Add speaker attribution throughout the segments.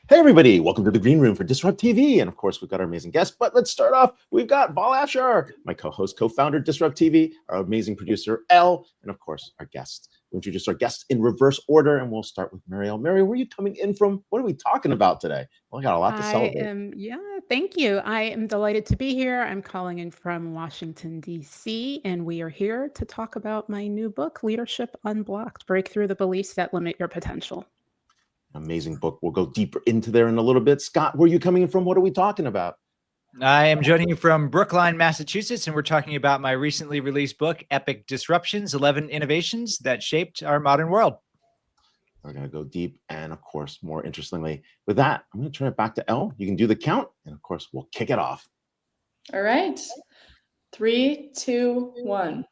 Speaker 1: Hey everybody, welcome to the Green Room for Disrupt TV. And of course, we've got our amazing guest, but let's start off. We've got Vala Afshar, my co-host, co-founder, Disrupt TV, our amazing producer, Elle, and of course, our guest. We'll introduce our guests in reverse order, and we'll start with Muriel. Muriel, where are you coming in from? What are we talking about today? Well, I got a lot to celebrate.
Speaker 2: Thank you. I am delighted to be here. I'm calling in from Washington, D.C., and we are here to talk about my new book, Leadership Unblocked, Break Through the Beliefs That Limit Your Potential.
Speaker 1: Amazing book. We'll go deeper into there in a little bit. Scott, where are you coming in from? What are we talking about?
Speaker 3: I am joining you from Brookline, Massachusetts, and we're talking about my recently released book, Epic Disruptions, 11 Innovations That Shaped Our Modern World.
Speaker 1: We're going to go deep. And of course, more interestingly, with that, I'm going to turn it back to Elle. You can do the count. And of course, we'll kick it off.
Speaker 4: All right. 3, 2, 1.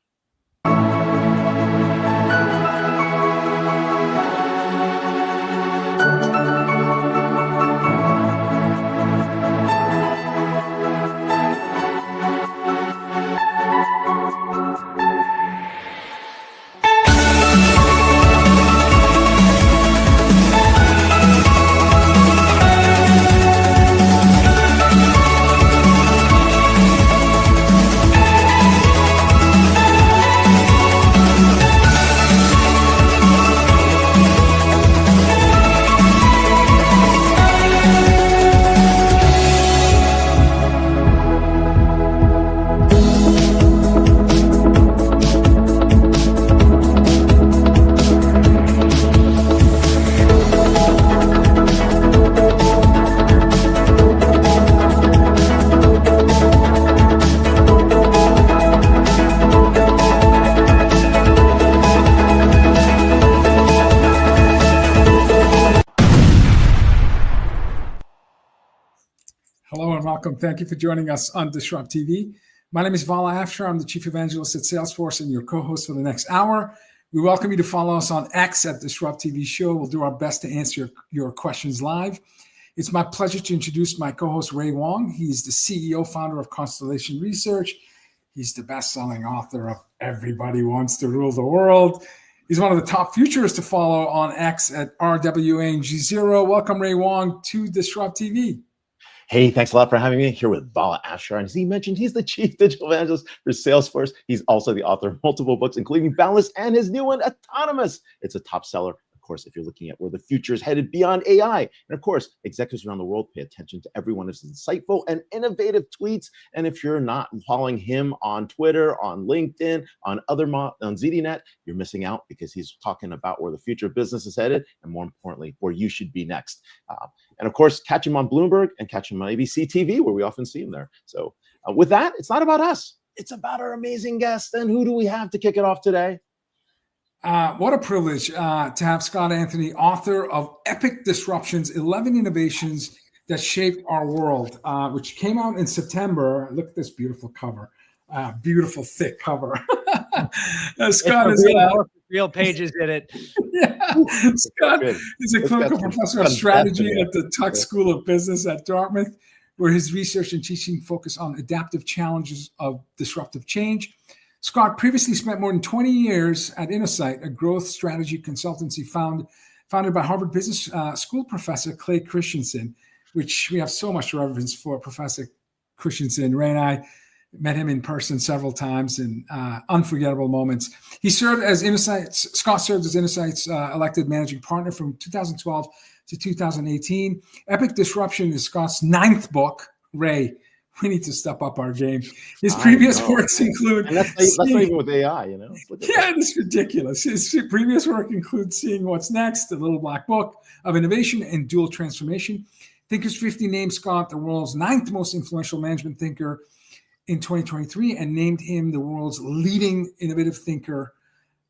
Speaker 5: Welcome. Thank you for joining us on Disrupt TV. My name is Vala Afshar. I'm the Chief Evangelist at Salesforce and your co-host for the next hour. We welcome you to follow us on X at Disrupt TV Show. We'll do our best to answer your questions live. It's my pleasure to introduce my co-host, Ray Wang. He's the CEO, founder of Constellation Research. He's the best-selling author of Everybody Wants to Rule the World. He's one of the top futurists to follow on X at RWANG0. Welcome, Ray Wang, to Disrupt TV.
Speaker 1: Hey, thanks a lot for having me here with Vala Afshar. And as he mentioned, he's the Chief Digital Evangelist for Salesforce. He's also the author of multiple books, including Boundless and his new one, Autonomous. It's a top seller. Of course, if you're looking at where the future is headed beyond AI. And of course, executives around the world pay attention to every one of his insightful and innovative tweets. And if you're not following him on Twitter, on LinkedIn, on ZDNet, you're missing out because he's talking about where the future of business is headed and more importantly, where you should be next. And of course, catch him on Bloomberg and catch him on ABC TV, where we often see him there. So with that, it's not about us. It's about our amazing guest. And who do we have to kick it off today?
Speaker 5: What a privilege to have Scott Anthony, author of Epic Disruptions, 11 Innovations That Shaped Our World, which came out in September. Look at this beautiful cover, beautiful thick cover. Scott is
Speaker 3: real pages in it.
Speaker 5: Yeah. Scott is a clinical professor of strategy at the Tuck School of Business at Dartmouth, where his research and teaching focus on adaptive challenges of disruptive change. Scott previously spent more than 20 years at Innosight, a growth strategy consultancy founded by Harvard Business School professor Clay Christensen, which we have so much reverence for Professor Christensen. Ray and I met him in person several times in unforgettable moments. Scott served as Innosight's elected managing partner from 2012 to 2018. Epic Disruption is Scott's 9th book. Ray, we need to step up our game. His previous works include...
Speaker 1: And that's not even with AI, you know?
Speaker 5: Yeah, it's ridiculous. His previous work includes Seeing What's Next, The Little Black Book of Innovation and Dual Transformation. Thinkers 50 named Scott the world's 9th most influential management thinker in 2023 and named him the world's leading innovative thinker.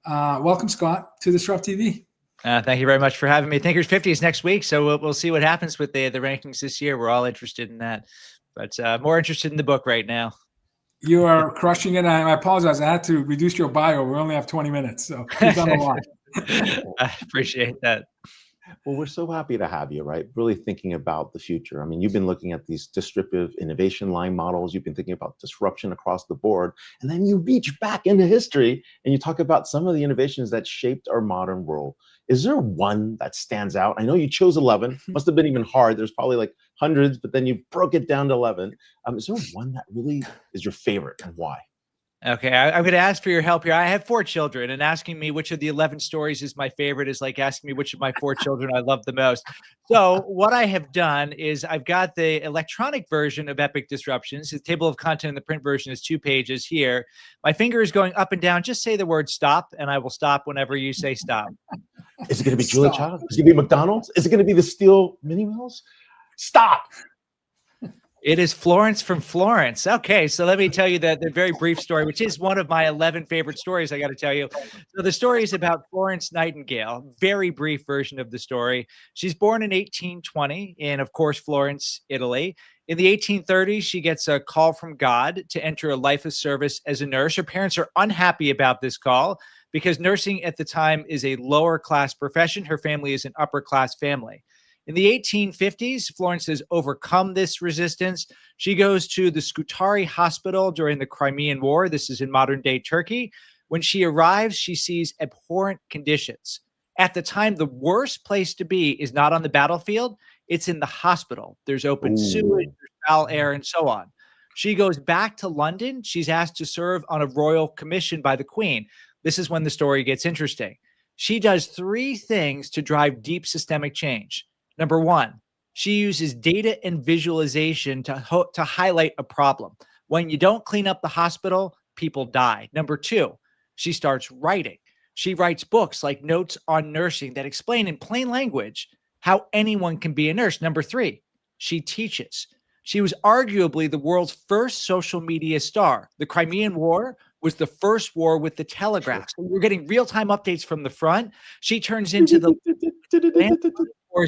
Speaker 5: Welcome, Scott, to Disrupt TV.
Speaker 3: Thank you very much for having me. Thinkers 50 is next week, so we'll see what happens with the rankings this year. We're all interested in that. But more interested in the book right now.
Speaker 5: You are crushing it. I apologize. I had to reduce your bio. We only have 20 minutes, so you've done a lot.
Speaker 3: I appreciate that.
Speaker 1: Well, we're so happy to have you, right? Really thinking about the future. I mean, you've been looking at these disruptive innovation line models. You've been thinking about disruption across the board. And then you reach back into history and you talk about some of the innovations that shaped our modern world. Is there one that stands out? I know you chose 11. Must have been even hard. There's probably like hundreds, but then you broke it down to 11. Is there one that really is your favorite and why?
Speaker 3: Okay, I'm going to ask for your help here. I have 4 children, and asking me which of the 11 stories is my favorite is like asking me which of my 4 children I love the most. So what I have done is I've got the electronic version of Epic Disruptions. The table of content in the print version is 2 pages here. My finger is going up and down. Just say the word stop, and I will stop whenever you say stop.
Speaker 1: Is it going to be Julia Child? Is it going to be McDonald's? Is it going to be the Steel Mini Wheels? Stop.
Speaker 3: It is Florence from Florence. Okay, so let me tell you the very brief story, which is one of my 11 favorite stories, I got to tell you. So the story is about Florence Nightingale, very brief version of the story. She's born in 1820 in, of course, Florence, Italy. In the 1830s, she gets a call from God to enter a life of service as a nurse. Her parents are unhappy about this call because nursing at the time is a lower class profession. Her family is an upper class family. In the 1850s, Florence has overcome this resistance. She goes to the Scutari Hospital during the Crimean War. This is in modern-day Turkey. When she arrives, she sees abhorrent conditions. At the time, the worst place to be is not on the battlefield. It's in the hospital. There's open sewage, there's foul air, and so on. She goes back to London. She's asked to serve on a royal commission by the Queen. This is when the story gets interesting. She does 3 things to drive deep systemic change. Number 1, she uses data and visualization to highlight a problem. When you don't clean up the hospital, people die. Number 2, she starts writing. She writes books like Notes on Nursing that explain in plain language how anyone can be a nurse. Number 3, she teaches. She was arguably the world's first social media star. The Crimean War was the first war with the telegraph. So we're getting real-time updates from the front. She turns into the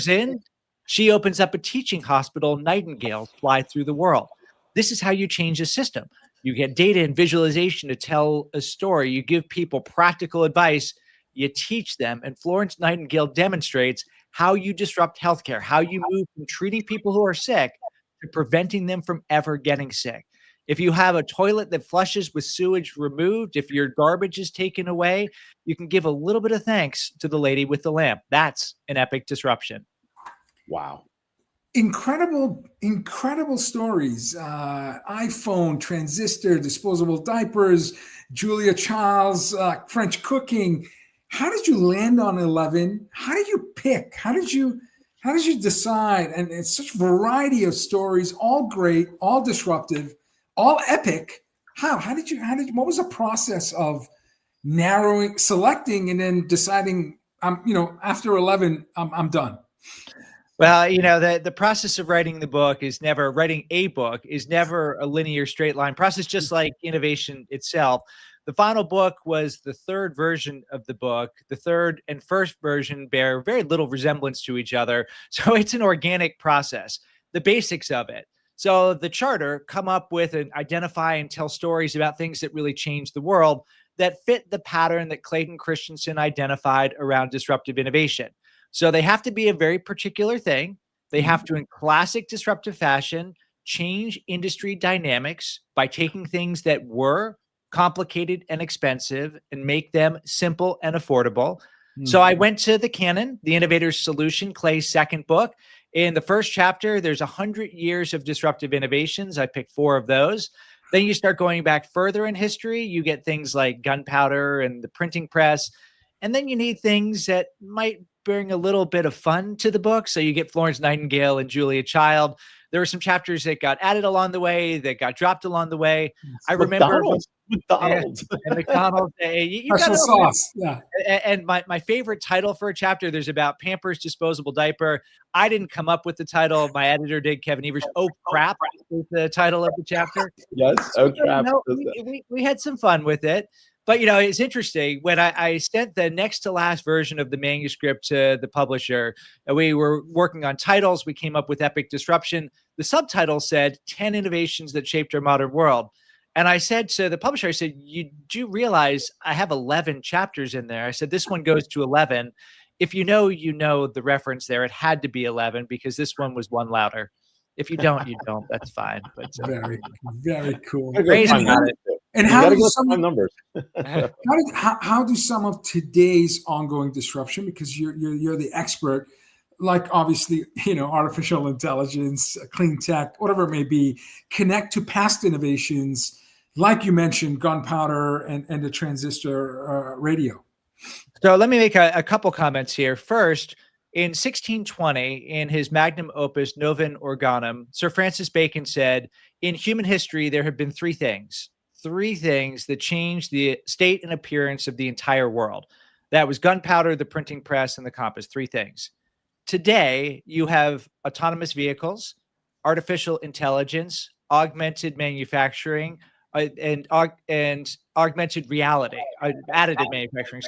Speaker 3: in, she opens up a teaching hospital. Nightingales fly through the world. This is how you change a system. You get data and visualization to tell a story. You give people practical advice. You teach them. And Florence Nightingale demonstrates how you disrupt healthcare, how you move from treating people who are sick to preventing them from ever getting sick. If you have a toilet that flushes with sewage removed, if your garbage is taken away, you can give a little bit of thanks to the lady with the lamp. That's an epic disruption.
Speaker 1: Wow.
Speaker 5: Incredible stories. iPhone, transistor, disposable diapers, Julia Child's French cooking. How did you land on 11? How did you pick? How did you decide? And it's such a variety of stories, all great, all disruptive, all epic. What was the process of narrowing, selecting, and then deciding, after 11, I'm done?
Speaker 3: Well, the process of writing a book is never a linear straight line process, just like innovation itself. The final book was the 3rd version of the book. The 3rd and 1st version bear very little resemblance to each other. So it's an organic process, the basics of it. So the charter come up with and identify and tell stories about things that really change the world that fit the pattern that Clayton Christensen identified around disruptive innovation. So they have to be a very particular thing. They have to, in classic disruptive fashion, change industry dynamics by taking things that were complicated and expensive and make them simple and affordable. So I went to the canon, The Innovator's Solution, Clay's 2nd book. In the 1st chapter, there's 100 years of disruptive innovations. I picked 4 of those. Then you start going back further in history. You get things like gunpowder and the printing press. And then you need things that might bring a little bit of fun to the book. So you get Florence Nightingale and Julia Child. There were some chapters that got added along the way, that got dropped along the way. I remember McDonald's. And McDonald's. You got sauce. Yeah. And my favorite title for a chapter, there's about Pampers disposable diaper. I didn't come up with the title. My editor did, Kevin Evers. Oh, crap is the title of the chapter.
Speaker 1: Yes. Oh, crap.
Speaker 3: We had some fun with it. But, it's interesting. When I sent the next to last version of the manuscript to the publisher, we were working on titles. We came up with Epic Disruption. The subtitle said 10 innovations that shaped our modern world. And I said to the publisher, I said, you do realize I have 11 chapters in there. I said, this one goes to 11. If you know the reference there. It had to be 11 because this one was one louder. If you don't, you don't. That's fine. But
Speaker 5: very, very cool.
Speaker 1: And how do some numbers?
Speaker 5: how do some of today's ongoing disruption, because you're the expert, like obviously, artificial intelligence, clean tech, whatever it may be, connect to past innovations, like you mentioned, gunpowder and the transistor radio?
Speaker 3: So let me make a couple comments here. First, in 1620, in his magnum opus Novum Organum, Sir Francis Bacon said, in human history, there have been three things that changed the state and appearance of the entire world. That was gunpowder, the printing press, and the compass. Three things. Today, you have autonomous vehicles, artificial intelligence, augmented manufacturing, and augmented reality, additive manufacturing,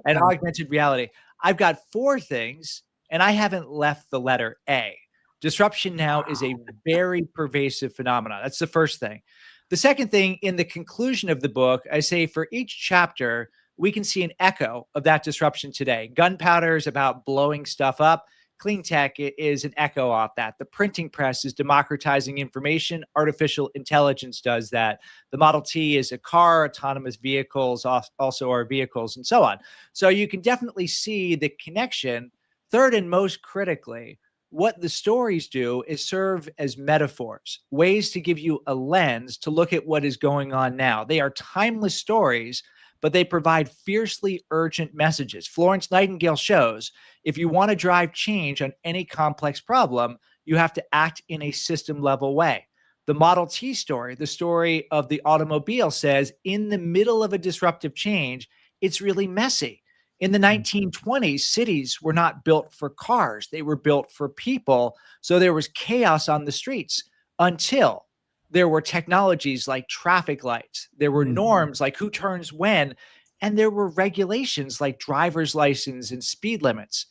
Speaker 3: and augmented reality. I've got four things, and I haven't left the letter A. Disruption now is a very pervasive phenomenon. That's the first thing. The second thing, in the conclusion of the book, I say for each chapter, we can see an echo of that disruption today. Gunpowder is about blowing stuff up. Clean tech is an echo of that. The printing press is democratizing information. Artificial intelligence does that. The Model T is a car. Autonomous vehicles also are vehicles, and so on. So you can definitely see the connection. Third, and most critically, what the stories do is serve as metaphors, ways to give you a lens to look at what is going on now. They are timeless stories, but they provide fiercely urgent messages. Florence Nightingale shows if you want to drive change on any complex problem, you have to act in a system level way. The Model T story, the story of the automobile, says in the middle of a disruptive change, it's really messy. In the 1920s, cities were not built for cars. They were built for people. So there was chaos on the streets until there were technologies like traffic lights. There were norms like who turns when, and there were regulations like driver's license and speed limits.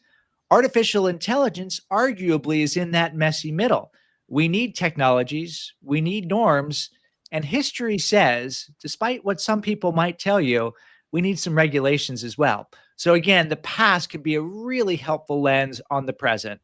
Speaker 3: Artificial intelligence arguably is in that messy middle. We need technologies, we need norms, and history says, despite what some people might tell you, we need some regulations as well. So again, the past can be a really helpful lens on the present.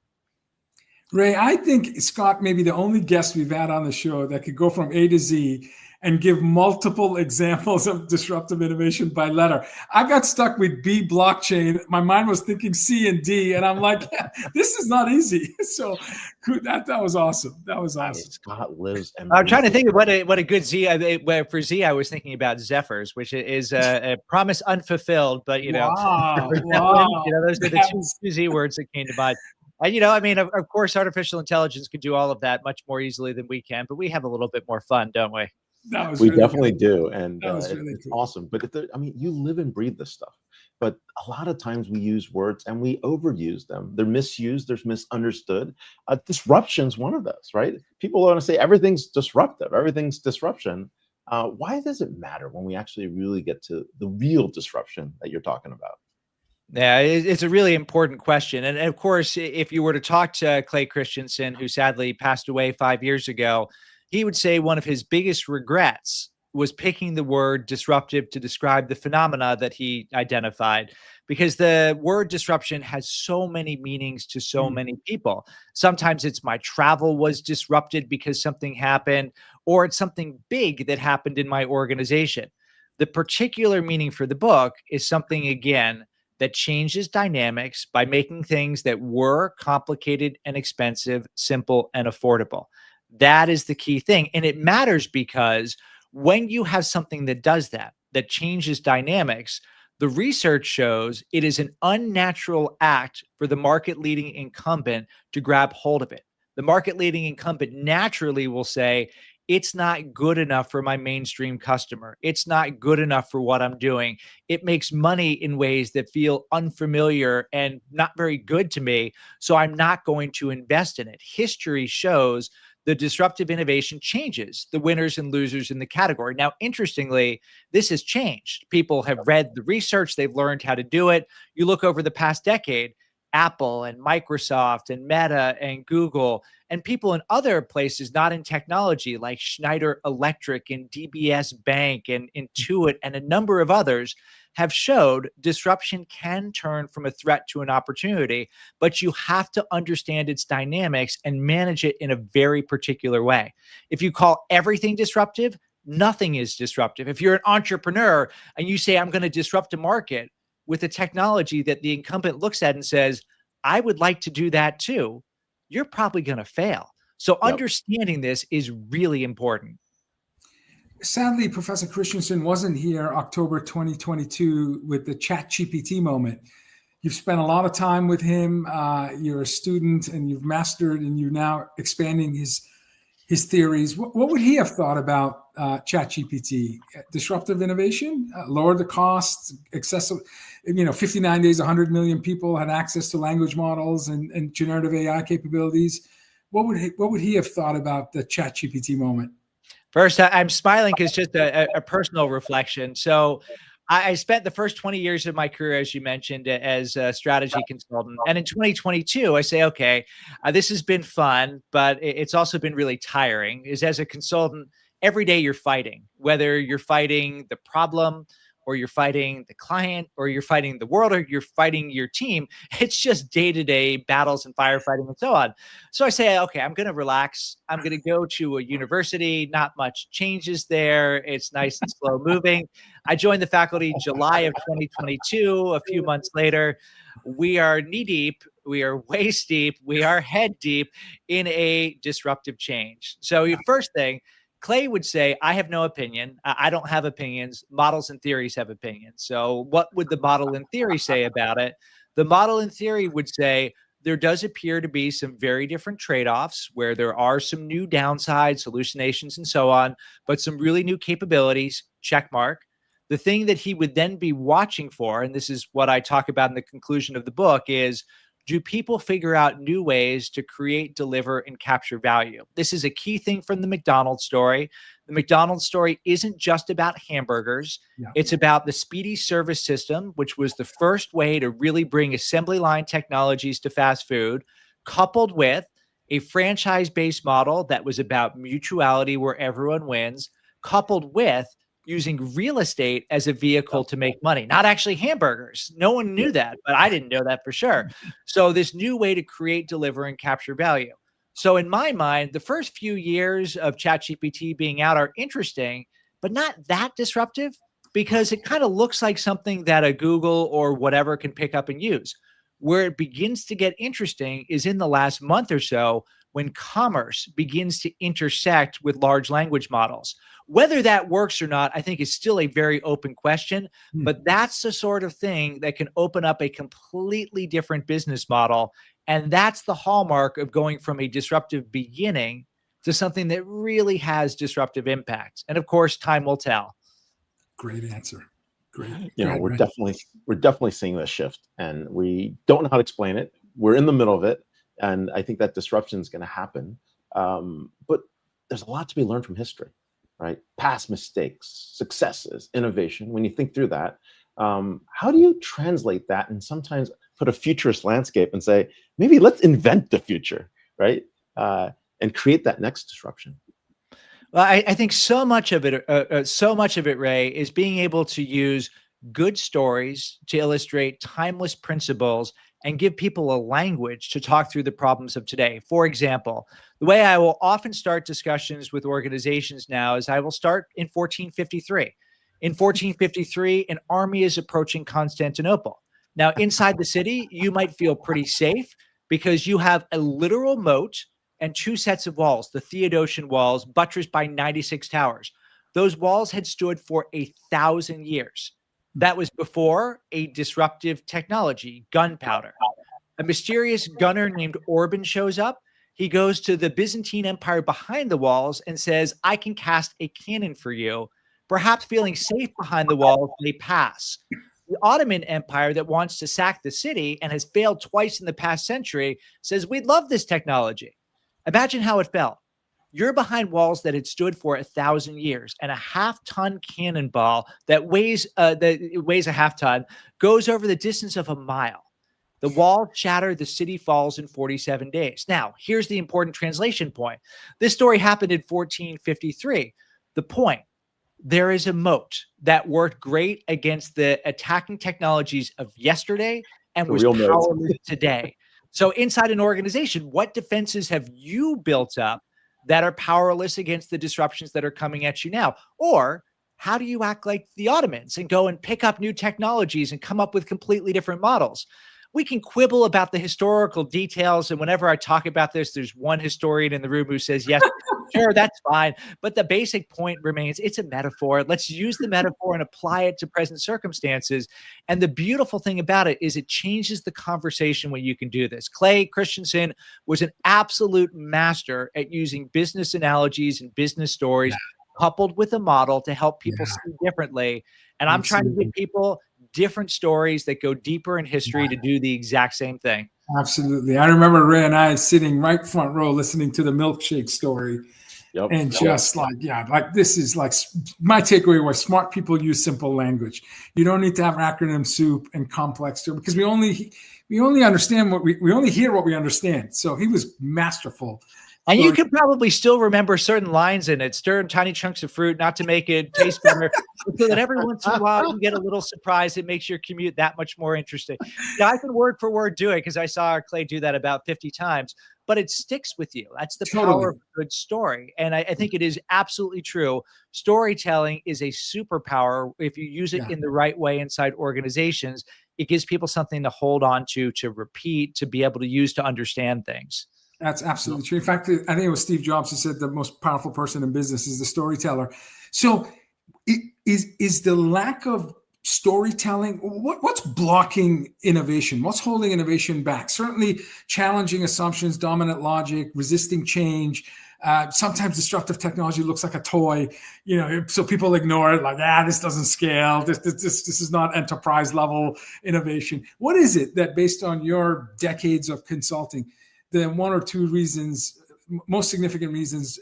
Speaker 5: Ray, I think Scott may be the only guest we've had on the show that could go from A to Z and give multiple examples of disruptive innovation by letter. I got stuck with B, blockchain. My mind was thinking C and D, and I'm like, this is not easy. So that was awesome. That was awesome.
Speaker 1: Scott lives.
Speaker 3: I'm trying to think of what a good Z. For Z, I was thinking about Zephyrs, which is a promise unfulfilled. But
Speaker 5: wow.
Speaker 3: Those are the two Z words that came to mind. And of course, artificial intelligence can do all of that much more easily than we can, but we have a little bit more fun, don't we?
Speaker 1: We really definitely do, and it's awesome. But you live and breathe this stuff. But a lot of times we use words and we overuse them. They're misused. They're misunderstood. Disruption's one of those, right? People want to say everything's disruptive. Everything's disruption. Why does it matter when we actually really get to the real disruption that you're talking about?
Speaker 3: Yeah, it's a really important question. And of course, if you were to talk to Clay Christensen, who sadly passed away 5 years ago, he would say one of his biggest regrets was picking the word disruptive to describe the phenomena that he identified, because the word disruption has so many meanings to so many people. Sometimes it's my travel was disrupted because something happened, or it's something big that happened in my organization. The particular meaning for the book is something, again, that changes dynamics by making things that were complicated and expensive, simple and affordable. That is the key thing. And it matters because when you have something that does that changes dynamics, the research shows it is an unnatural act for the market-leading incumbent to grab hold of it. The market-leading incumbent naturally will say, it's not good enough for my mainstream customer. It's not good enough for what I'm doing. It makes money in ways that feel unfamiliar and not very good to me, so I'm not going to invest in it. History shows the disruptive innovation changes the winners and losers in the category. Now, interestingly, this has changed. People have read the research. They've learned how to do it. You look over the past decade, Apple and Microsoft and Meta and Google and people in other places not in technology like Schneider Electric and DBS Bank and Intuit and a number of others have showed disruption can turn from a threat to an opportunity, but you have to understand its dynamics and manage it in a very particular way. If you call everything disruptive, nothing is disruptive. If you're an entrepreneur and you say, I'm going to disrupt a market with a technology that the incumbent looks at and says, I would like to do that too, you're probably going to fail. So understanding this is really important.
Speaker 5: Sadly, Professor Christensen wasn't here October 2022 with the ChatGPT moment. You've spent a lot of time with him. You're a student and you've mastered and you're now expanding his theories. What would he have thought about ChatGPT? Disruptive innovation, lower the cost, accessible, 59 days, 100 million people had access to language models and generative AI capabilities. What would he have thought about the ChatGPT moment?
Speaker 3: First, I'm smiling because just a personal reflection. So I spent the first 20 years of my career, as you mentioned, as a strategy consultant. And in 2022, I say, okay, this has been fun, but it's also been really tiring. Is as a consultant, every day you're fighting, whether you're fighting the problem or you're fighting the client or you're fighting the world or you're fighting your team. It's just day-to-day battles and firefighting and so on. So I say, okay, I'm going to relax. I'm going to go to a university. Not much changes there. It's nice and slow moving. I joined the faculty July of 2022. A few months later, we are knee-deep. We are waist-deep. We are head-deep in a disruptive change. So your first thing, Clay would say, I have no opinion. I don't have opinions. Models and theories have opinions. So what would the model and theory say about it? The model and theory would say there does appear to be some very different trade-offs where there are some new downsides, hallucinations, and so on, but some really new capabilities, check mark. The thing that he would then be watching for, and this is what I talk about in the conclusion of the book, is do people figure out new ways to create, deliver, and capture value? This is a key thing from the McDonald's story. The McDonald's story isn't just about hamburgers. Yeah. It's about the speedy service system, which was the first way to really bring assembly line technologies to fast food, coupled with a franchise-based model that was about mutuality where everyone wins, coupled with using real estate as a vehicle to make money, not actually hamburgers. No one knew that, but I didn't know that for sure. So this new way to create, deliver, and capture value. So in my mind, the first few years of ChatGPT being out are interesting, but not that disruptive because it kind of looks like something that a Google or whatever can pick up and use. Where it begins to get interesting is in the last month or so when commerce begins to intersect with large language models. Whether that works or not, I think is still a very open question, but that's the sort of thing that can open up a completely different business model. And that's the hallmark of going from a disruptive beginning to something that really has disruptive impact. And of course, time will tell.
Speaker 5: Great answer. Great.
Speaker 1: We're definitely seeing this shift and we don't know how to explain it. We're in the middle of it. And I think that disruption is going to happen. But there's a lot to be learned from history, right? Past mistakes, successes, innovation. When you think through that, how do you translate that and sometimes put a futurist landscape and say, maybe let's invent the future, right? And create that next disruption.
Speaker 3: Well, I think so much of it, Ray, is being able to use good stories to illustrate timeless principles and give people a language to talk through the problems of today. For example, the way I will often start discussions with organizations now is I will start in 1453. In 1453, an army is approaching Constantinople. Now, inside the city, you might feel pretty safe because you have a literal moat and two sets of walls, the Theodosian walls, buttressed by 96 towers. Those walls had stood for 1,000 years. That was before a disruptive technology, gunpowder. A mysterious gunner named Orban shows up. He goes to the Byzantine Empire behind the walls and says, I can cast a cannon for you. Perhaps feeling safe behind the walls, they pass. The Ottoman Empire that wants to sack the city and has failed twice in the past century says, we'd love this technology. Imagine how it felt. You're behind walls that had stood for 1,000 years, and a half-ton cannonball that weighs a half-ton goes over the distance of a mile. The wall shattered, the city falls in 47 days. Now, here's the important translation point. This story happened in 1453. The point, there is a moat that worked great against the attacking technologies of yesterday and was powerless today. So inside an organization, what defenses have you built up that are powerless against the disruptions that are coming at you now? Or how do you act like the Ottomans and go and pick up new technologies and come up with completely different models? We can quibble about the historical details. And whenever I talk about this, there's one historian in the room who says, yes, sure, that's fine. But the basic point remains, it's a metaphor. Let's use the metaphor and apply it to present circumstances. And the beautiful thing about it is it changes the conversation when you can do this. Clay Christensen was an absolute master at using business analogies and business stories coupled with a model to help people see differently. And I'm trying to give people different stories that go deeper in history to do the exact same thing.
Speaker 5: Absolutely. I remember Ray and I sitting right front row listening to the milkshake story. And just like this is like my takeaway was smart people use simple language. You don't need to have acronym soup and complex because we only understand we only hear what we understand. So he was masterful.
Speaker 3: And you can probably still remember certain lines in it. Stir in tiny chunks of fruit, not to make it taste better, so that every once in a while you get a little surprise. It makes your commute that much more interesting. Yeah, I can word for word do it because I saw Clay do that about 50 times, but it sticks with you. That's the power of a good story. And I think it is absolutely true. Storytelling is a superpower if you use it in the right way inside organizations. It gives people something to hold on to repeat, to be able to use to understand things.
Speaker 5: That's absolutely true. In fact, I think it was Steve Jobs who said the most powerful person in business is the storyteller. So is the lack of storytelling, what's blocking innovation? What's holding innovation back? Certainly challenging assumptions, dominant logic, resisting change. Sometimes disruptive technology looks like a toy, so people ignore it like, this doesn't scale. This is not enterprise level innovation. What is it that, based on your decades of consulting, the one or two reasons, most significant reasons,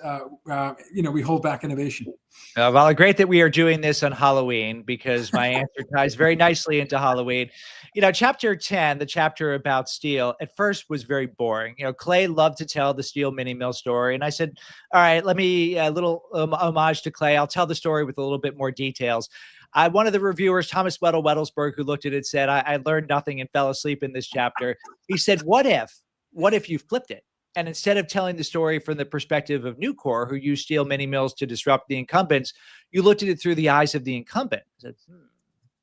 Speaker 5: we hold back innovation?
Speaker 3: Well, great that we are doing this on Halloween, because my answer ties very nicely into Halloween. Chapter 10, the chapter about steel, at first was very boring. Clay loved to tell the steel mini mill story. And I said, all right, let me, a little homage to Clay. I'll tell the story with a little bit more details. One of the reviewers, Thomas Weddle-Weddelsberg, who looked at it, said, I learned nothing and fell asleep in this chapter. He said, what if you flipped it? And instead of telling the story from the perspective of Nucor, who used steel mini mills to disrupt the incumbents, you looked at it through the eyes of the incumbent. I said,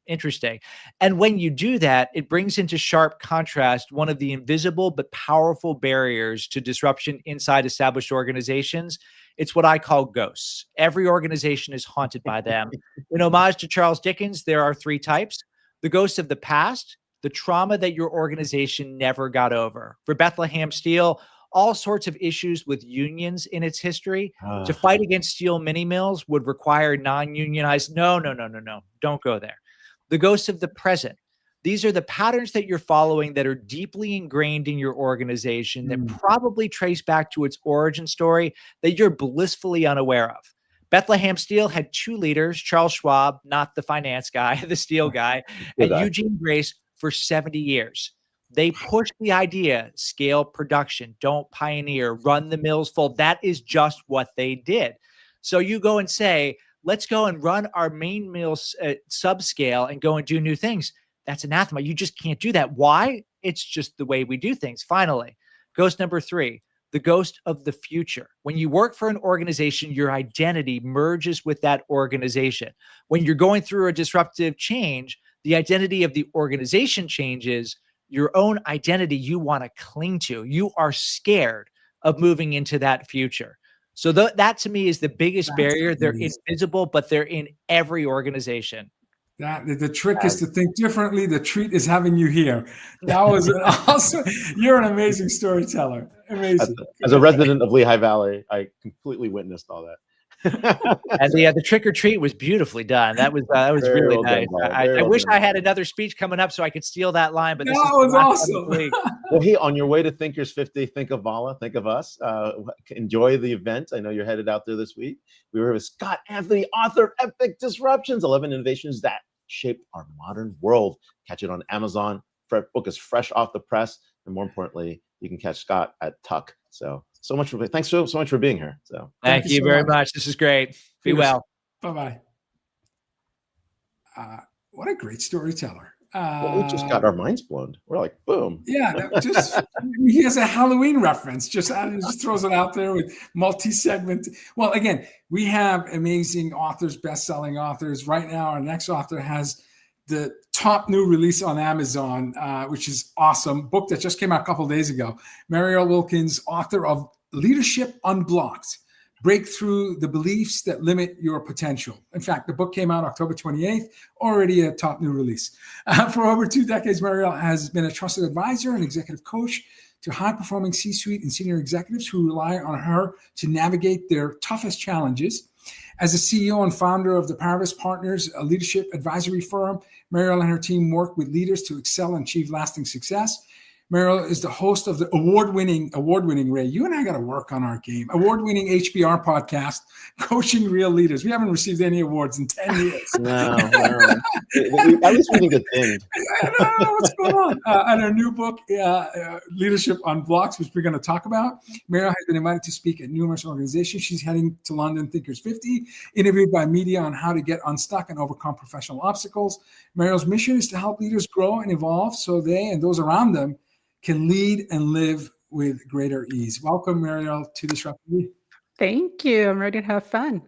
Speaker 3: interesting. And when you do that, it brings into sharp contrast one of the invisible but powerful barriers to disruption inside established organizations. It's what I call ghosts. Every organization is haunted by them. In homage to Charles Dickens, there are three types: the ghosts of the past, the trauma that your organization never got over. For Bethlehem Steel, all sorts of issues with unions in its history. To fight against steel mini mills would require non-unionized. No. Don't go there. The ghosts of the present. These are the patterns that you're following that are deeply ingrained in your organization that probably trace back to its origin story that you're blissfully unaware of. Bethlehem Steel had two leaders, Charles Schwab, not the finance guy, the steel guy, and Eugene Grace, for 70 years. They pushed the idea, scale production, don't pioneer, run the mills full. That is just what they did. So you go and say, let's go and run our main mills subscale and go and do new things. That's anathema. You just can't do that. Why? It's just the way we do things. Finally, ghost number 3, the ghost of the future. When you work for an organization, your identity merges with that organization. When you're going through a disruptive change, the identity of the organization changes. Your own identity you want to cling to. You are scared of moving into that future. So that to me is the biggest barrier. They're invisible, but they're in every organization.
Speaker 5: The trick is to think differently. The treat is having you here. That was awesome. You're an amazing storyteller. Amazing.
Speaker 1: As a resident of Lehigh Valley, I completely witnessed all that.
Speaker 3: And the trick or treat was beautifully done. That was really well nice. I wish I had another speech coming up so I could steal that line, but this
Speaker 5: was awesome.
Speaker 1: Well, hey, on your way to Thinkers 50, think of Vala, think of us. Enjoy the event. I know you're headed out there this week. We were with Scott Anthony, author of Epic Disruptions: 11 Innovations That Shaped Our Modern World. Catch it on Amazon, book is fresh off the press, and more importantly, you can catch Scott at Tuck. Thanks so much for being here. So
Speaker 3: thank you very much. This is great. Be well.
Speaker 5: Bye-bye. What a great storyteller.
Speaker 1: We just got our minds blown. We're like, boom.
Speaker 5: Yeah, he has a Halloween reference. Just throws it out there with multi-segment. Well, again, we have amazing authors, best-selling authors. Right now, our next author has the top new release on Amazon, which is awesome. Book that just came out a couple of days ago. Muriel Wilkins, author of Leadership Unblocked. Break through the beliefs that limit your potential. In fact, the book came out October 28th, already a top new release. For over 2 decades, Muriel has been a trusted advisor and executive coach to high-performing C-suite and senior executives who rely on her to navigate their toughest challenges. As the CEO and founder of the Parvis Partners, a leadership advisory firm, Muriel and her team work with leaders to excel and achieve lasting success. Muriel is the host of the award-winning, Ray. You and I got to work on our game. Award-winning HBR podcast, Coaching Real Leaders. We haven't received any awards in 10 years.
Speaker 1: No. At least we didn't get dinged.
Speaker 5: I don't know what's going on. And her new book, Leadership Unblocked, which we're going to talk about. Muriel has been invited to speak at numerous organizations. She's heading to London Thinkers 50, interviewed by media on how to get unstuck and overcome professional obstacles. Muriel's mission is to help leaders grow and evolve so they and those around them can lead and live with greater ease. Welcome, Muriel, to DisrupTV.
Speaker 2: Thank you. I'm ready to have fun.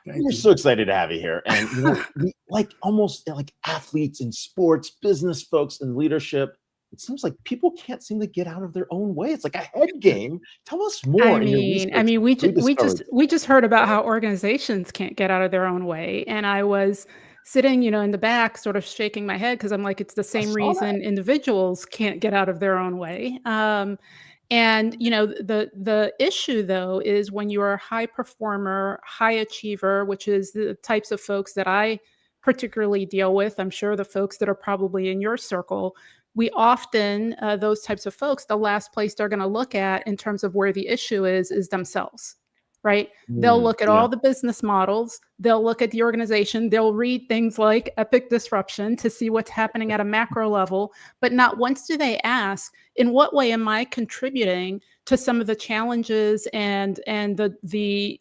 Speaker 1: We're so excited to have you here. And we almost like athletes in sports, business folks in leadership. It seems like people can't seem to get out of their own way. It's like a head game. Tell us more.
Speaker 2: We just heard about how organizations can't get out of their own way. And I was sitting, in the back, sort of shaking my head because I'm like, it's the same reason individuals can't get out of their own way. The issue though is when you're a high performer, high achiever, which is the types of folks that I particularly deal with. I'm sure the folks that are probably in your circle, we often, those types of folks, the last place they're going to look at in terms of where the issue is themselves. Right? They'll look at all the business models. They'll look at the organization. They'll read things like Epic Disruption to see what's happening at a macro level. But not once do they ask, in what way am I contributing to some of the challenges and the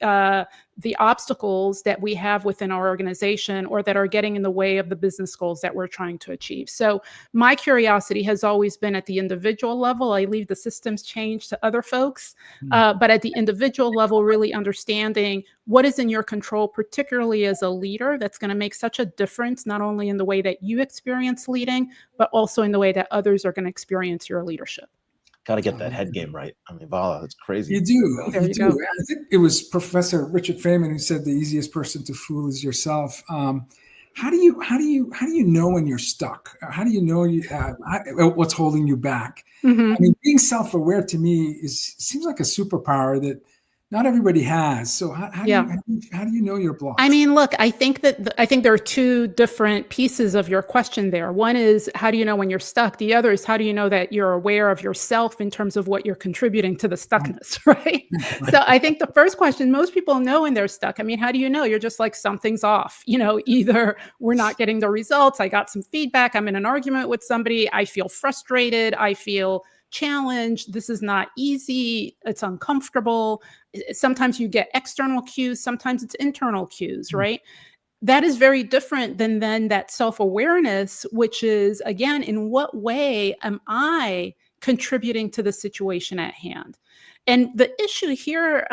Speaker 2: obstacles that we have within our organization or that are getting in the way of the business goals that we're trying to achieve. So my curiosity has always been at the individual level. I leave the systems change to other folks, but at the individual level, really understanding what is in your control, particularly as a leader, that's going to make such a difference, not only in the way that you experience leading, but also in the way that others are going to experience your leadership.
Speaker 1: Got to get that head game right. I mean, Vala, that's crazy.
Speaker 5: You do. You do. I think it was Professor Richard Feynman who said the easiest person to fool is yourself. How do you know when you're stuck? How do you know what's holding you back? Mm-hmm. I mean, being self-aware to me seems like a superpower that not everybody has. So how do you know your blocks? I
Speaker 2: mean, look, I think there are two different pieces of your question there. One is, how do you know when you're stuck? The other is, how do you know that you're aware of yourself in terms of what you're contributing to the stuckness, right? So I think the first question, most people know when they're stuck. I mean, how do you know? You're just like, something's off. Either we're not getting the results. I got some feedback. I'm in an argument with somebody. I feel frustrated. I feel challenged. This is not easy. It's uncomfortable. Sometimes you get external cues. Sometimes it's internal cues, right? That is very different than that self-awareness, which is, again, in what way am I contributing to the situation at hand? And the issue here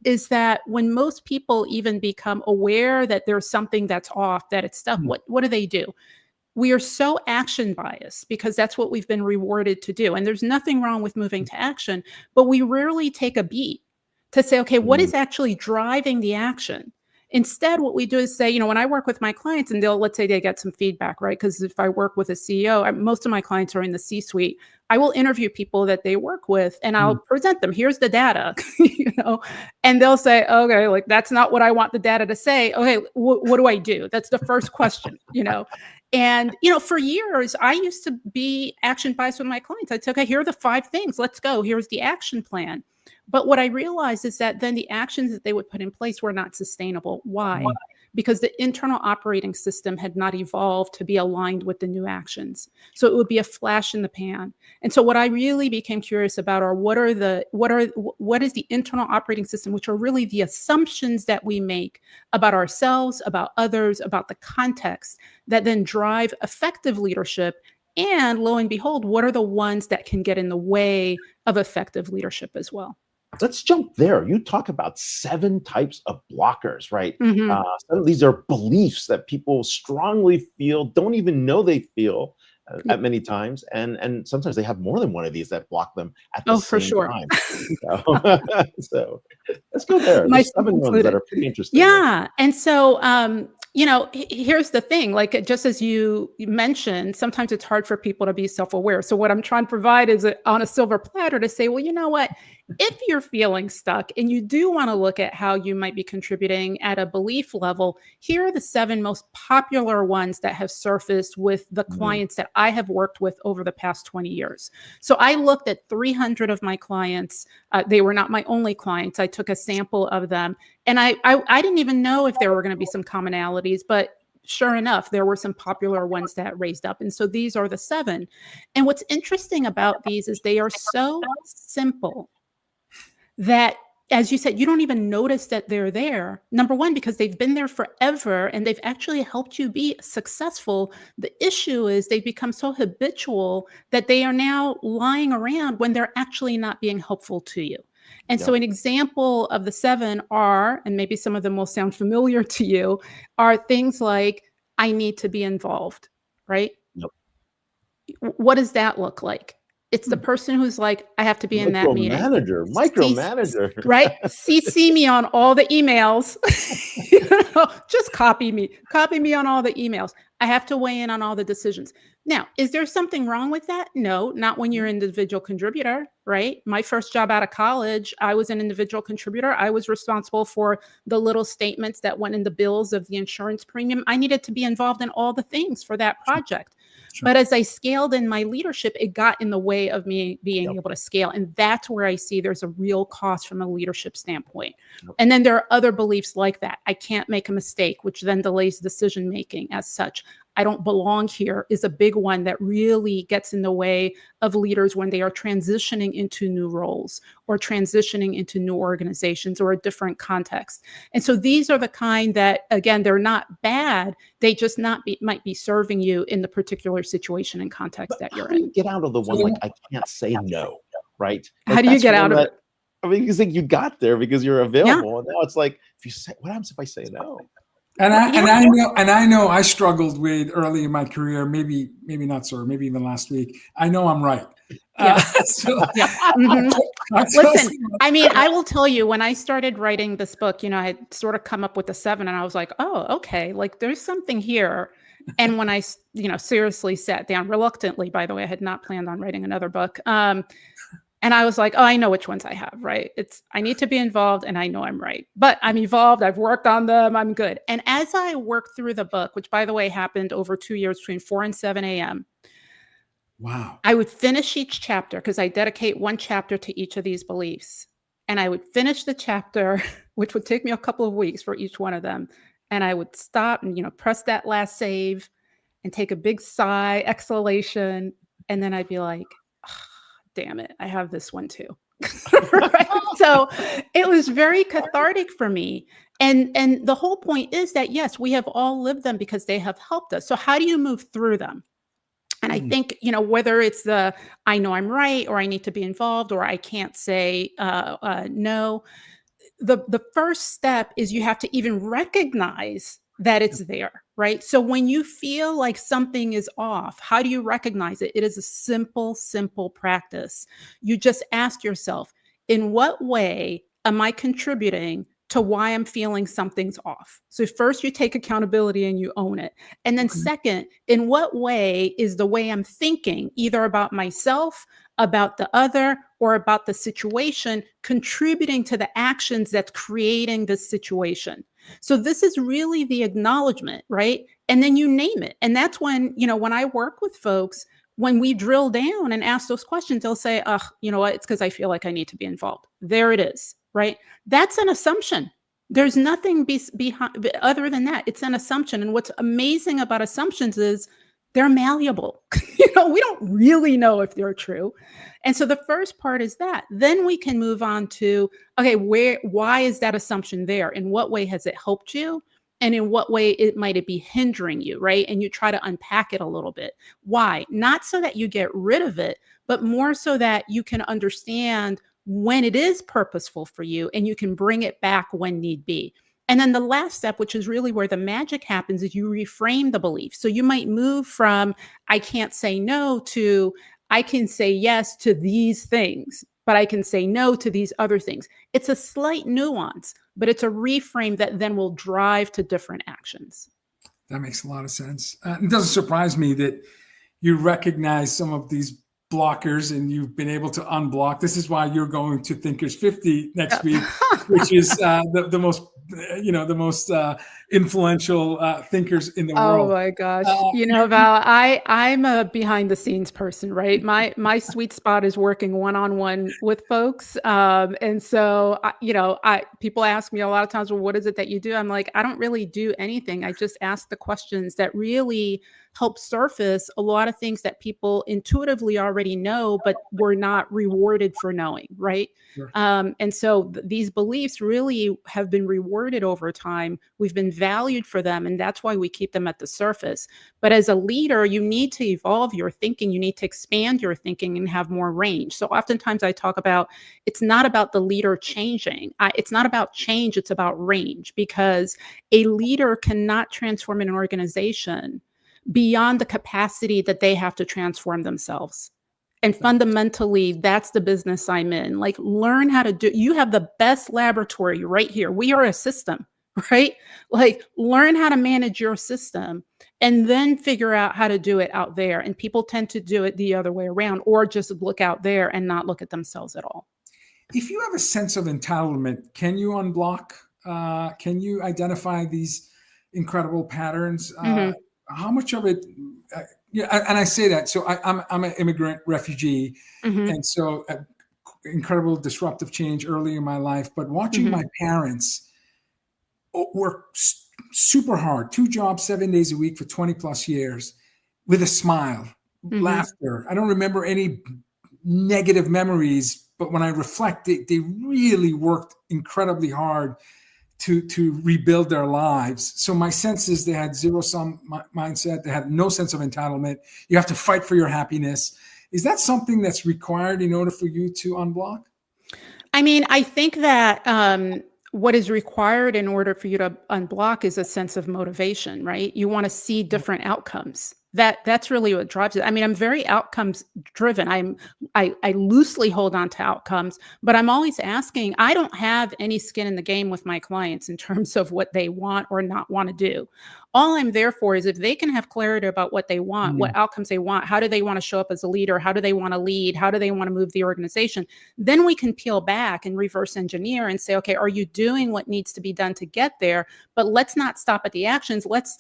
Speaker 2: is that when most people even become aware that there's something that's off, that it's stuck, what do? We are so action biased because that's what we've been rewarded to do. And there's nothing wrong with moving to action, but we rarely take a beat to say, okay, what is actually driving the action? Instead, what we do is say, when I work with my clients and let's say they get some feedback, right? Because if I work with a CEO, most of my clients are in the C-suite. I will interview people that they work with and I'll present them. Here's the data, and they'll say, okay, like that's not what I want the data to say. Okay, what do I do? That's the first question, And, for years, I used to be action biased with my clients. I'd say, okay, here are the 5 things. Let's go. Here's the action plan. But what I realized is that then the actions that they would put in place were not sustainable. Why? because the internal operating system had not evolved to be aligned with the new actions. So it would be a flash in the pan. And so what I really became curious about are what is the internal operating system, which are really the assumptions that we make about ourselves, about others, about the context that then drive effective leadership. And lo and behold, what are the ones that can get in the way of effective leadership as well?
Speaker 1: Let's jump there. You talk about 7 types of blockers, right?
Speaker 2: Mm-hmm.
Speaker 1: Some of these are beliefs that people strongly feel, don't even know they feel at many times. And sometimes they have more than one of these that block them at the same time. So let's go there. There's 7 ones that are pretty interesting.
Speaker 2: Yeah. And so, here's the thing, like, just as you mentioned, sometimes it's hard for people to be self-aware. So what I'm trying to provide is on a silver platter to say, well, you know what? If you're feeling stuck and you do want to look at how you might be contributing at a belief level, here are the 7 most popular ones that have surfaced with the clients that I have worked with over the past 20 years. So I looked at 300 of my clients. They were not my only clients. I took a sample of them. And I didn't even know if there were going to be some commonalities, but sure enough, there were some popular ones that raised up. And so these are the 7. And what's interesting about these is they are so simple that, as you said, you don't even notice that they're there. Number one, because they've been there forever and they've actually helped you be successful. The issue is they've become so habitual that they are now lying around when they're actually not being helpful to you. And so an example of the 7 are, and maybe some of them will sound familiar to you, are things like, I need to be involved, right?
Speaker 1: Yep.
Speaker 2: What does that look like? It's the person who's like, I have to be in that meeting.
Speaker 1: Micromanager.
Speaker 2: Right? CC me on all the emails. Just copy me on all the emails. I have to weigh in on all the decisions. Now, is there something wrong with that? No, not when you're an individual contributor, right? My first job out of college, I was an individual contributor. I was responsible for the little statements that went in the bills of the insurance premium. I needed to be involved in all the things for that project. Sure. But as I scaled in my leadership, it got in the way of me being able to scale. And that's where I see there's a real cost from a leadership standpoint. And then there are other beliefs like that. I can't make a mistake, which then delays decision-making as such. I don't belong here is a big one that really gets in the way of leaders when they are transitioning into new roles or transitioning into new organizations or a different context. And so these are the kind that, again, they're not bad. They just might be serving you in the particular situation and context that you're in.
Speaker 1: How do you get out of the one like, I can't say no, right? Like,
Speaker 2: how do you get out of it?
Speaker 1: I mean, you think you got there because you're available. And now it's like, if you say, what happens if I say no?
Speaker 5: And I know I struggled with early in my career, maybe not so, maybe even last week. I know I'm right.
Speaker 2: Listen, I mean, I will tell you, when I started writing this book, I had sort of come up with the 7 and I was like, oh, okay, like there's something here. And when I, seriously sat down reluctantly, by the way, I had not planned on writing another book. And I was like, oh, I know which ones I have, right? I need to be involved and I know I'm right. But I'm evolved. I've worked on them. I'm good. And as I worked through the book, which by the way happened over 2 years between 4 and 7 a.m.
Speaker 5: Wow.
Speaker 2: I would finish each chapter because I dedicate one chapter to each of these beliefs. And I would finish the chapter, which would take me a couple of weeks for each one of them. And I would stop and, press that last save and take a big sigh, exhalation. And then I'd be like, damn it, I have this one too. Right? So it was very cathartic for me. And the whole point is that, yes, we have all lived them because they have helped us. So how do you move through them? And I think, whether it's the, I know I'm right, or I need to be involved, or I can't say no, the first step is you have to even recognize that it's there, right? So when you feel like something is off, how do you recognize it? It is a simple practice. You just ask yourself, in what way am I contributing to why I'm feeling something's off? So first you take accountability and you own it. And then second, in what way is the way I'm thinking, either about myself, about the other, or about the situation, contributing to the actions that's creating this situation? So this is really the acknowledgement, right? And then you name it. And that's when, when I work with folks, when we drill down and ask those questions, they'll say, you know what? It's because I feel like I need to be involved. There it is, right? That's an assumption. There's nothing behind other than that. It's an assumption. And what's amazing about assumptions is they're malleable. We don't really know if they're true. And so the first part is that. Then we can move on to, okay, why is that assumption there? In what way has it helped you? And in what way might it be hindering you, right? And you try to unpack it a little bit. Why? Not so that you get rid of it, but more so that you can understand when it is purposeful for you and you can bring it back when need be. And then the last step, which is really where the magic happens, is you reframe the belief. So you might move from, I can't say no, to I can say yes to these things, but I can say no to these other things. It's a slight nuance, but it's a reframe that then will drive to different actions.
Speaker 5: That makes a lot of sense. It doesn't surprise me that you recognize some of these blockers and you've been able to unblock. This is why you're going to Thinkers 50 next week, which is the most influential thinkers in the world.
Speaker 2: Oh my gosh. Val, I'm a behind the scenes person, right? My sweet spot is working one-on-one with folks. And so, people ask me a lot of times, well, what is it that you do? I'm like, I don't really do anything. I just ask the questions that really help surface a lot of things that people intuitively already know, but were not rewarded for knowing, right? Sure. And so these beliefs really have been rewarded over time. We've been valued for them, and that's why we keep them at the surface. But as a leader, you need to evolve your thinking. You need to expand your thinking and have more range. So oftentimes I talk about, it's not about the leader changing. It's not about change. It's about range, because a leader cannot transform an organization beyond the capacity that they have to transform themselves. And fundamentally, that's the business I'm in. Like, learn how to do, you have the best laboratory right here. We are a system, right? Like, learn how to manage your system and then figure out how to do it out there. And people tend to do it the other way around, or just look out there and not look at themselves at all.
Speaker 5: If you have a sense of entitlement, can you unblock? Can you identify these incredible patterns? How much of it? And I say that, so I'm an immigrant refugee, and so incredible disruptive change early in my life. But watching my parents work super hard, 2 jobs, 7 days a week for 20 plus years, with a smile, laughter. I don't remember any negative memories, but when I reflect, they really worked incredibly hard to rebuild their lives. So my sense is they had zero-sum mindset. They had no sense of entitlement. You have to fight for your happiness. Is that something that's required in order for you to unblock?
Speaker 2: I mean, I think that what is required in order for you to unblock is a sense of motivation, right? You want to see different outcomes. That's really what drives it. I mean, I'm very outcomes driven. I loosely hold on to outcomes, but I'm always asking, I don't have any skin in the game with my clients in terms of what they want or not want to do. All I'm there for is if they can have clarity about what they want, what outcomes they want, how do they want to show up as a leader, how do they want to lead, how do they want to move the organization, then we can peel back and reverse engineer and say, okay, are you doing what needs to be done to get there? But let's not stop at the actions. Let's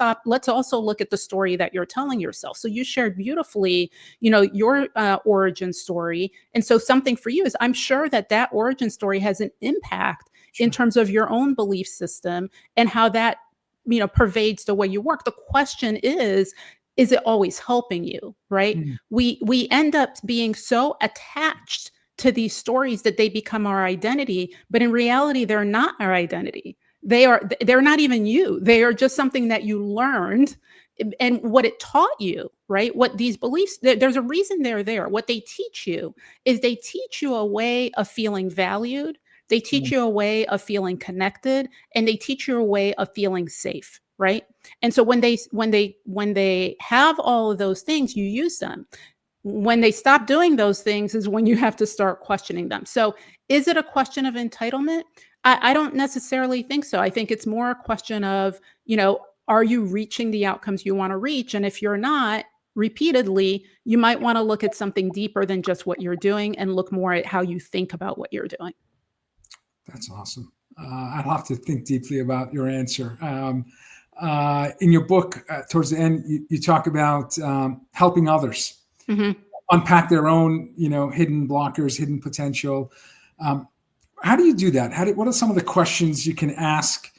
Speaker 2: also look at the story that you're telling yourself. So you shared beautifully, your origin story. And so something for you is, I'm sure that origin story has an impact in terms of your own belief system and how that pervades the way you work. The question is it always helping you, right? We end up being so attached to these stories that they become our identity, but in reality, they're not our identity. They're not even you. They are just something that you learned and what it taught you, right? What these beliefs, there's a reason they're there. What they teach you is they teach you a way of feeling valued. They teach you a way of feeling connected, and they teach you a way of feeling safe, right? And so when they have all of those things, you use them. When they stop doing those things is when you have to start questioning them. So is it a question of entitlement? I don't necessarily think so. I think it's more a question of, are you reaching the outcomes you want to reach? And if you're not, repeatedly, you might want to look at something deeper than just what you're doing and look more at how you think about what you're doing.
Speaker 5: That's awesome. I'll have to think deeply about your answer. In your book, towards the end, you talk about helping others unpack their own, hidden blockers, hidden potential. How do you do that? What are some of the questions you can ask?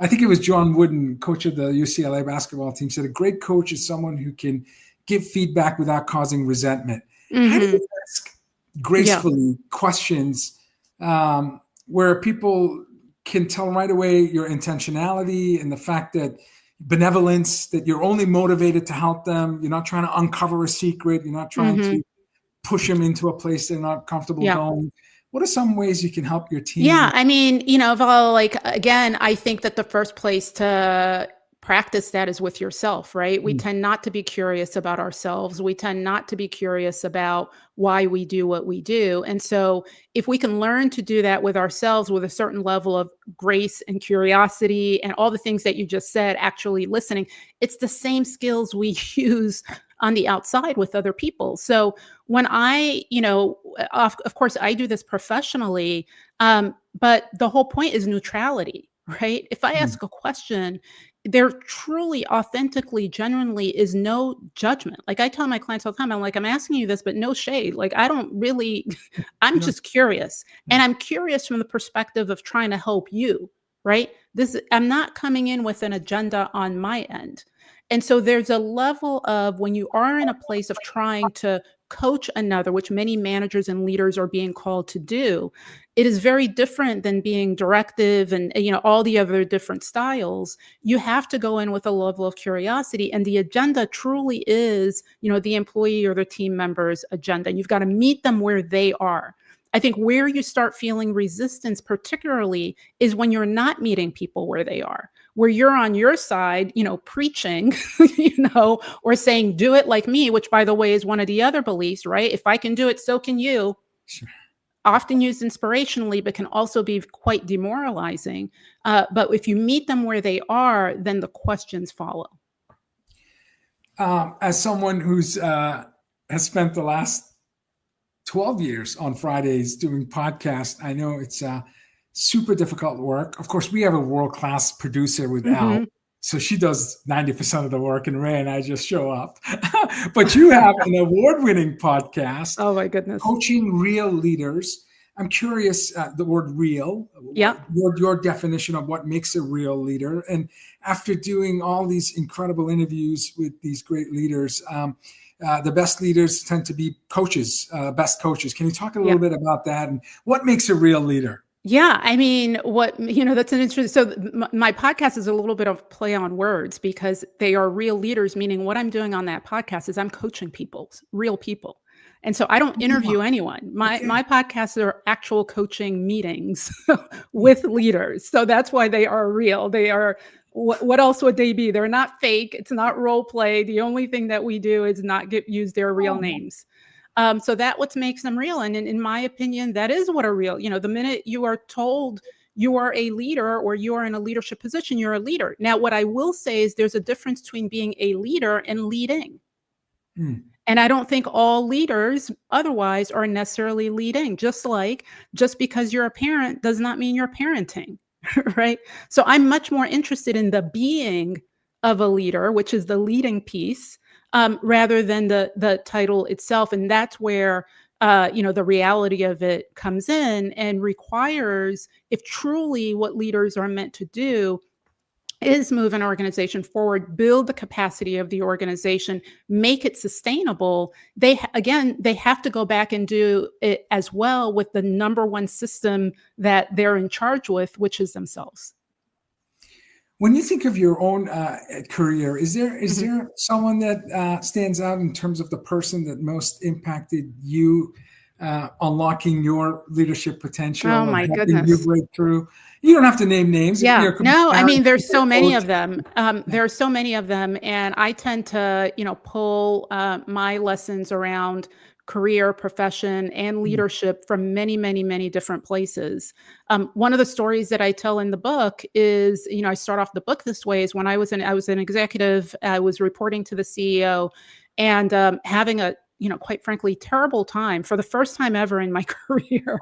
Speaker 5: I think it was John Wooden, coach of the UCLA basketball team, said a great coach is someone who can give feedback without causing resentment. How do you ask gracefully questions where people can tell right away your intentionality and the fact that benevolence, that you're only motivated to help them. You're not trying to uncover a secret. You're not trying to push them into a place they're not comfortable going. What are some ways you can help your team?
Speaker 2: Yeah, I mean, Vala, again, I think that the first place to practice that is with yourself, right? We tend not to be curious about ourselves. We tend not to be curious about why we do what we do. And so if we can learn to do that with ourselves with a certain level of grace and curiosity and all the things that you just said, actually listening, it's the same skills we use on the outside with other people. So when I, of course, I do this professionally, but the whole point is neutrality, right? If I ask a question, there truly, authentically, genuinely is no judgment. Like I tell my clients all the time, I'm asking you this, but no shade. Like I don't really, I'm just curious. And I'm curious from the perspective of trying to help you, right? I'm not coming in with an agenda on my end. And so there's a level of when you are in a place of trying to coach another, which many managers and leaders are being called to do, it is very different than being directive and all the other different styles. You have to go in with a level of curiosity, and the agenda truly is, the employee or the team member's agenda. And you've got to meet them where they are. I think where you start feeling resistance particularly is when you're not meeting people where they are, where you're on your side, preaching, or saying, do it like me, which by the way is one of the other beliefs, right? If I can do it, so can you. Sure. Often used inspirationally, but can also be quite demoralizing. But if you meet them where they are, then the questions follow.
Speaker 5: As someone who's has spent the last 12 years on Fridays doing podcasts, I know it's super difficult work. Of course, we have a world-class producer with Al, so she does 90% of the work, and Ray and I just show up. But you have an award-winning podcast.
Speaker 2: Oh my goodness!
Speaker 5: Coaching Real Leaders. I'm curious, the word real, your definition of what makes a real leader. And after doing all these incredible interviews with these great leaders, the best leaders tend to be coaches, best coaches. Can you talk a little bit about that and what makes a real leader?
Speaker 2: Yeah, I mean, that's an interesting. So my podcast is a little bit of play on words because they are real leaders, meaning what I'm doing on that podcast is I'm coaching real people. And so I don't interview anyone. My podcasts are actual coaching meetings with leaders. So that's why they are real. They are, what else would they be? They're not fake. It's not role play. The only thing that we do is not use their real names. So that what makes them real. And in my opinion, that is what a real, the minute you are told you are a leader or you are in a leadership position, you're a leader. Now, what I will say is there's a difference between being a leader and leading. And I don't think all leaders otherwise are necessarily leading, just because you're a parent does not mean you're parenting, right? So I'm much more interested in the being of a leader, which is the leading piece, rather than the title itself. And that's where, the reality of it comes in and requires, if truly what leaders are meant to do is move an organization forward, build the capacity of the organization, make it sustainable, they have to go back and do it as well with the number one system that they're in charge with, which is themselves.
Speaker 5: When you think of your own career, is there someone that stands out in terms of the person that most impacted you, unlocking your leadership potential?
Speaker 2: Oh my goodness!
Speaker 5: You break through. You don't have to name names.
Speaker 2: Yeah, no, I mean, there's so many of them. There are so many of them, and I tend to, pull my lessons around career, profession, and leadership from many, many, many different places. One of the stories that I tell in the book is, I start off the book this way: is when I was an executive, I was reporting to the CEO, and having a quite frankly, terrible time for the first time ever in my career,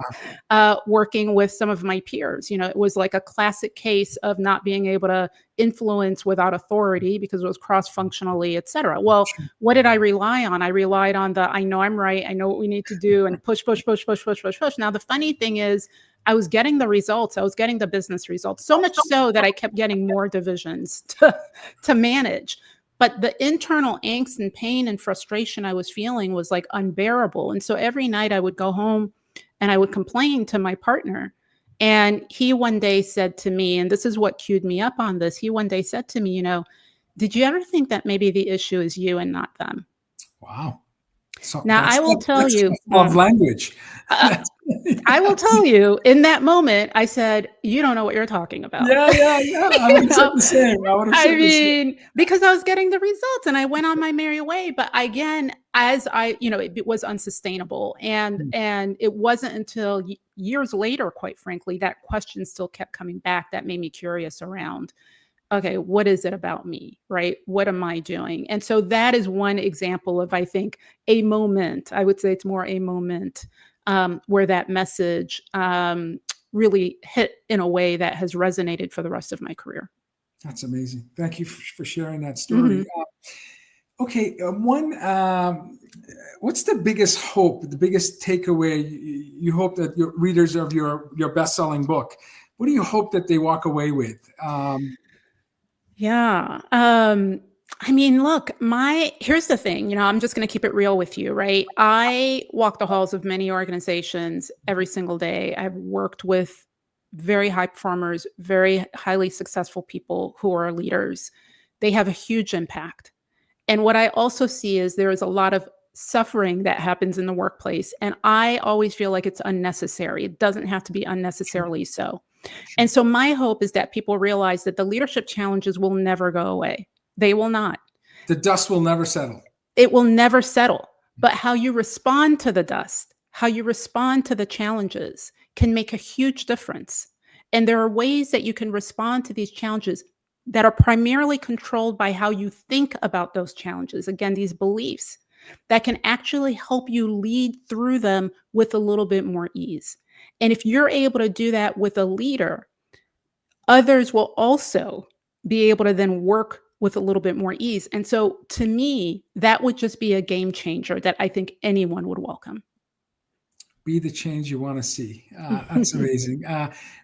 Speaker 2: working with some of my peers. It was like a classic case of not being able to influence without authority because it was cross-functionally, et cetera. Well, what did I rely on? I relied on I know I'm right. I know what we need to do, and push. Now, the funny thing is, I was getting the results. I was getting the business results, so much so that I kept getting more divisions to manage. But the internal angst and pain and frustration I was feeling was like unbearable. And so every night I would go home and I would complain to my partner. And he one day said to me, and this is what cued me up on this, he one day said to me, did you ever think that maybe the issue is you and not them?
Speaker 5: Wow. So
Speaker 2: now I will tell you
Speaker 5: love language.
Speaker 2: I will tell you, in that moment, I said, you don't know what you're talking about.
Speaker 5: Yeah. I would have said the same.
Speaker 2: Because I was getting the results and I went on my merry way. But again, as it was unsustainable. And it wasn't until years later, quite frankly, that question still kept coming back. That made me curious around, okay, what is it about me, right? What am I doing? And so that is one example of, I think, a moment. I would say it's more a moment where that message really hit in a way that has resonated for the rest of my career.
Speaker 5: That's amazing. Thank you for sharing that story. Okay, what's the biggest hope, the biggest takeaway you hope that your readers of your best-selling book, what do you hope that they walk away with?
Speaker 2: Look, here's the thing, I'm just going to keep it real with you, right? I walk the halls of many organizations every single day. I've worked with very high performers, very highly successful people who are leaders. They have a huge impact. And what I also see is there is a lot of suffering that happens in the workplace. And I always feel like it's unnecessary. It doesn't have to be unnecessarily so. And so my hope is that people realize that the leadership challenges will never go away. They will not.
Speaker 5: The dust will never settle.
Speaker 2: It will never settle. But how you respond to the dust, how you respond to the challenges can make a huge difference. And there are ways that you can respond to these challenges that are primarily controlled by how you think about those challenges. Again, these beliefs that can actually help you lead through them with a little bit more ease. And if you're able to do that with a leader, others will also be able to then work with a little bit more ease. And so to me, that would just be a game changer that I think anyone would welcome.
Speaker 5: Be the change you want to see. That's amazing.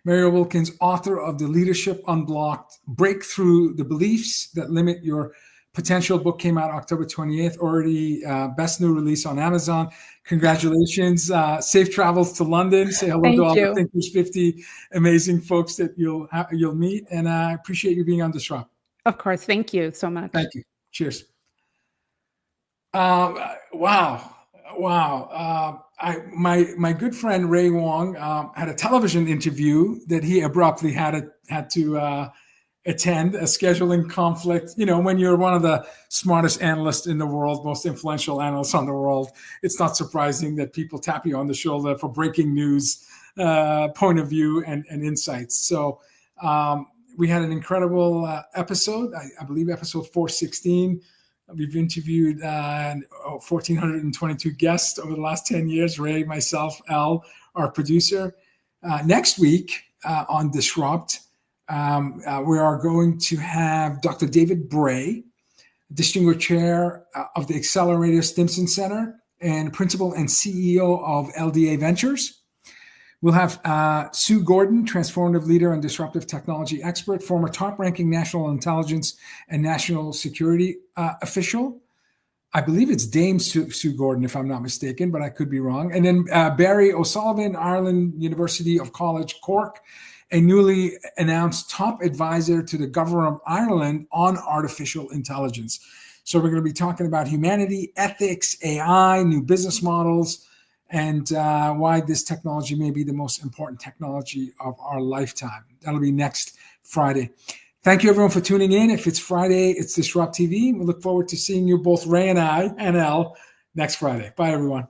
Speaker 5: Muriel Wilkins, author of the Leadership Unblocked, Break Through the Beliefs That Limit Your Potential. Book came out October 28th, already best new release on Amazon. Congratulations. Safe travels to London. Say hello to all the Thinkers 50 amazing folks that you'll meet. And I appreciate you being on Disrupt.
Speaker 2: Of course. Thank you so much.
Speaker 5: Thank you. Cheers. Wow. My good friend Ray Wang had a television interview that he abruptly had to attend, a scheduling conflict. When you're one of the smartest analysts in the world, most influential analysts on the world, it's not surprising that people tap you on the shoulder for breaking news, point of view and insights. So we had an incredible episode, I believe episode 416. We've interviewed 1,422 guests over the last 10 years, Ray, myself, Al, our producer. Next week on Disrupt, we are going to have Dr. David Bray, Distinguished Chair of the Accelerator Stimson Center and Principal and CEO of LDA Ventures. We'll have Sue Gordon, transformative leader and disruptive technology expert, former top-ranking national intelligence and national security official. I believe it's Dame Sue Gordon, if I'm not mistaken, but I could be wrong. And then Barry O'Sullivan, Ireland University of College, Cork, a newly announced top advisor to the Governor of Ireland on artificial intelligence. So we're going to be talking about humanity, ethics, AI, new business models, and why this technology may be the most important technology of our lifetime. That'll be next Friday. Thank you, everyone, for tuning in. If it's Friday, it's DisrupTV. We look forward to seeing you, both Ray and I, and Elle, next Friday. Bye, everyone.